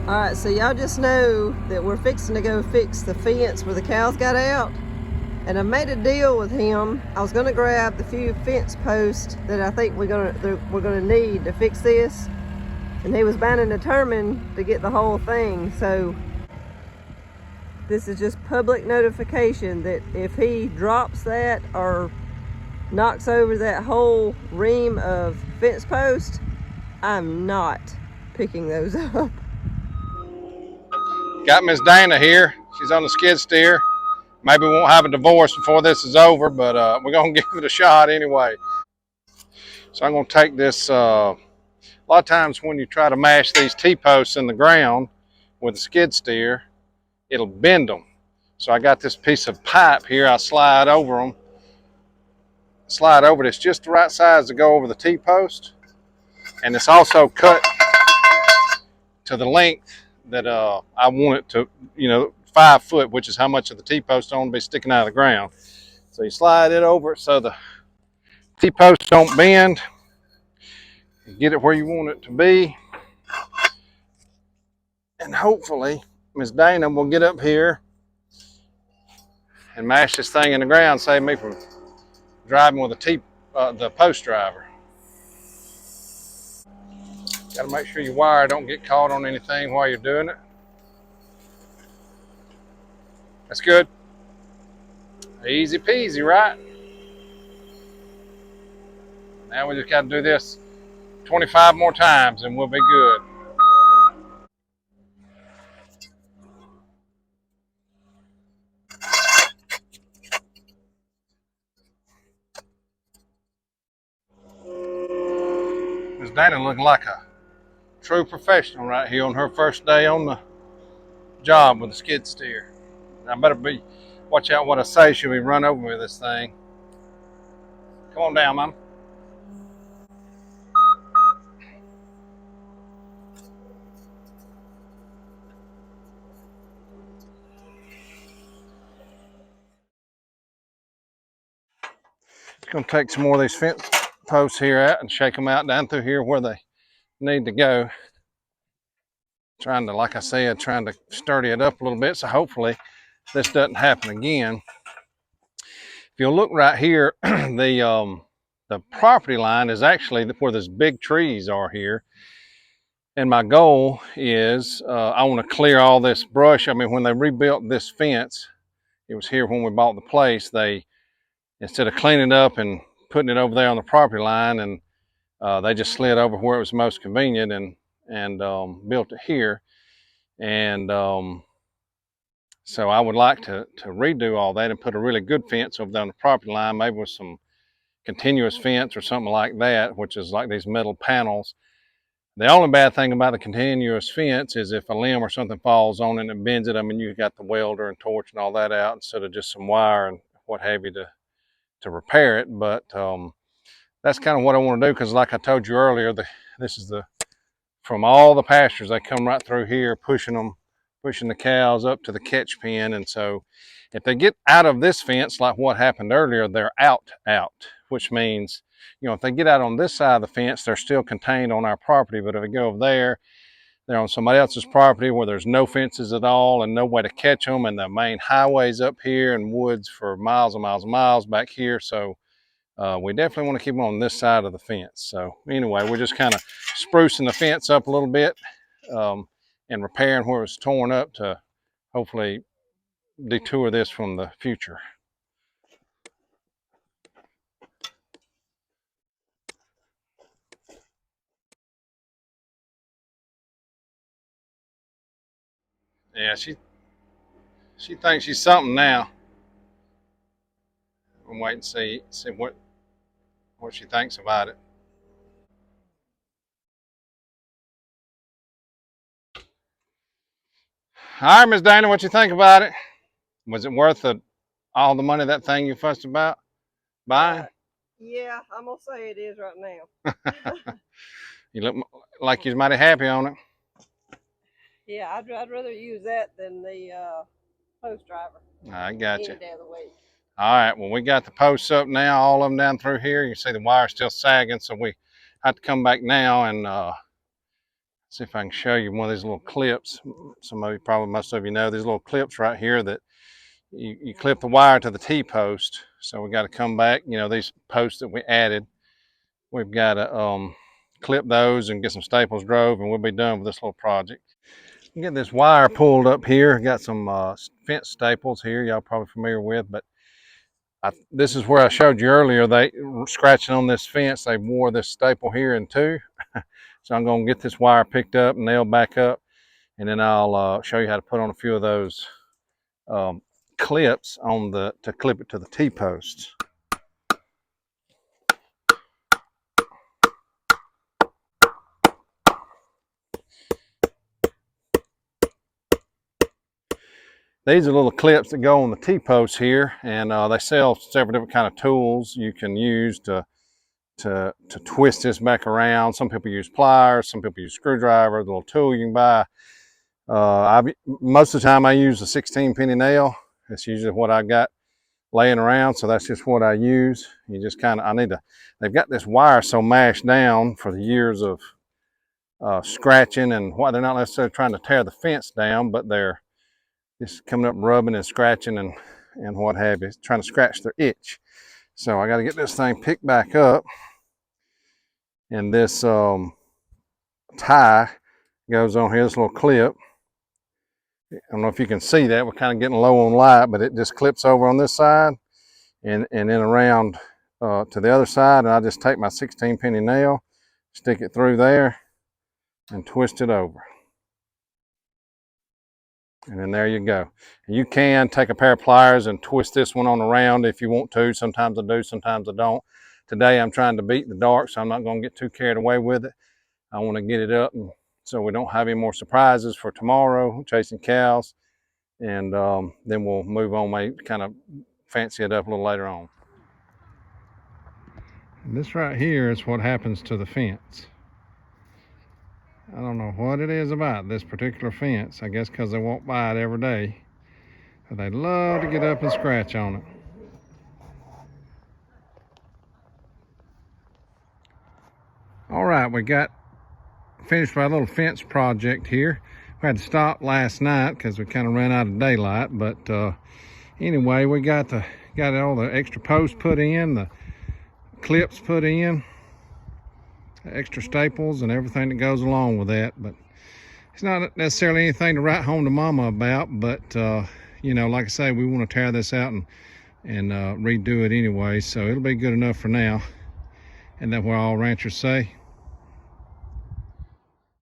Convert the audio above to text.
All right, so y'all just know that we're fixing to go fix the fence where the cows got out. And I made a deal with him. I was gonna grab the few fence posts that I think we're gonna need to fix this. And he was bound and determined to get the whole thing. So this is just public notification that if he drops that or knocks over that whole ream of fence post, I'm not picking those up. Got Miss Dana here. She's on the skid steer. Maybe we won't have a divorce before this is over, but we're going to give it a shot anyway. So I'm going to take this. A lot of times when you try to mash these T-posts in the ground with a skid steer, it'll bend them. So I got this piece of pipe here. I slide over them. Slide over this just the right size to go over the T-post. And it's also cut to the length that I want it to, 5 foot, which is how much of the T-post I want to be sticking out of the ground. So you slide it over so the T-posts don't bend. You get it where you want it to be. And hopefully Miss Dana will get up here and mash this thing in the ground, save me from driving with the post driver. Got to make sure your wire don't get caught on anything while you're doing it. That's good. Easy peasy, right? Now we just got to do this 25 more times and we'll be good. Miss Dana looking like a true professional right here on her first day on the job with the skid steer. I better watch out what I say. She'll be run over with this thing. Come on down, Mom. Just gonna take some more of these fence posts here out and shake them out down through here where they need to go. Trying to, like I said, trying to sturdy it up a little bit so hopefully this doesn't happen again. If you'll look right here, the property line is actually where those big trees are here. And my goal is I want to clear all this brush. I mean, when they rebuilt this fence, it was here when we bought the place, they, instead of cleaning it up and putting it over there on the property line, and they just slid over where it was most convenient and built it here. And so I would like to redo all that and put a really good fence over there on the property line, maybe with some continuous fence or something like that, which is like these metal panels. The only bad thing about the continuous fence is if a limb or something falls on it and it bends it, I mean, you've got the welder and torch and all that out instead of just some wire and what have you to repair it. But that's kind of what I want to do, because like I told you earlier, this is from all the pastures, they come right through here, pushing the cows up to the catch pen. And so if they get out of this fence, like what happened earlier, they're out, which means, if they get out on this side of the fence, they're still contained on our property. But if they go over there, they're on somebody else's property where there's no fences at all and no way to catch them. And the main highway's up here and woods for miles and miles and miles back here. So we definitely want to keep them on this side of the fence. So anyway, we're just kind of sprucing the fence up a little bit and repairing where it was torn up to hopefully detour this from the future. Yeah, she thinks she's something now. I'm waiting to see what she thinks about it. All right, Miss Dana, what you think about it? Was it worth all the money that thing you fussed about buying? Yeah, I'm gonna say it is right now. You look like you're mighty happy on it. Yeah, I'd rather use that than the post driver I got you. any day of the week. All right, well, we got the posts up now, all of them down through here. You see the wire still sagging, so we have to come back now and See if I can show you one of these little clips. Some of you, probably most of you know, these little clips right here that you clip the wire to the T-post. So we got to come back, you know, these posts that we added, we've got to clip those and get some staples drove, and we'll be done with this little project. Get this wire pulled up here. Got some fence staples here, y'all probably familiar with, but this is where I showed you earlier, they scratching on this fence, they wore this staple here in two. So I'm going to get this wire picked up and nailed back up, and then I'll show you how to put on a few of those clips on to clip it to the T-posts. These are little clips that go on the T-posts here, and they sell several different kind of tools you can use to twist this back around. Some people use pliers, some people use screwdriver, the little tool you can buy. Most of the time I use a 16 penny nail. That's usually what I got laying around, so that's just what I use. You just kind of, they've got this wire so mashed down for the years of scratching, and they're not necessarily trying to tear the fence down, but they're just coming up rubbing and scratching and what have you, trying to scratch their itch. So I got to get this thing picked back up, and this tie goes on here, this little clip. I don't know if you can see that, we're kind of getting low on light, but it just clips over on this side and then around to the other side, and I just take my 16 penny nail, stick it through there and twist it over. And then there you go. And you can take a pair of pliers and twist this one on around if you want to. Sometimes I do, sometimes I don't. Today I'm trying to beat the dark, so I'm not going to get too carried away with it. I want to get it up and so we don't have any more surprises for tomorrow, chasing cows. And then we'll move on, maybe kind of fancy it up a little later on. And this right here is what happens to the fence. I don't know what it is about this particular fence. I guess because they walk by it every day. But they love to get up and scratch on it. All right, we got finished our little fence project here. We had to stop last night because we kind of ran out of daylight. But anyway, we got all the extra posts put in, the clips put in, extra staples and everything that goes along with that. But it's not necessarily anything to write home to mama about, but you know, like I say, we want to tear this out and redo it anyway, so it'll be good enough for now. And that's what all ranchers say.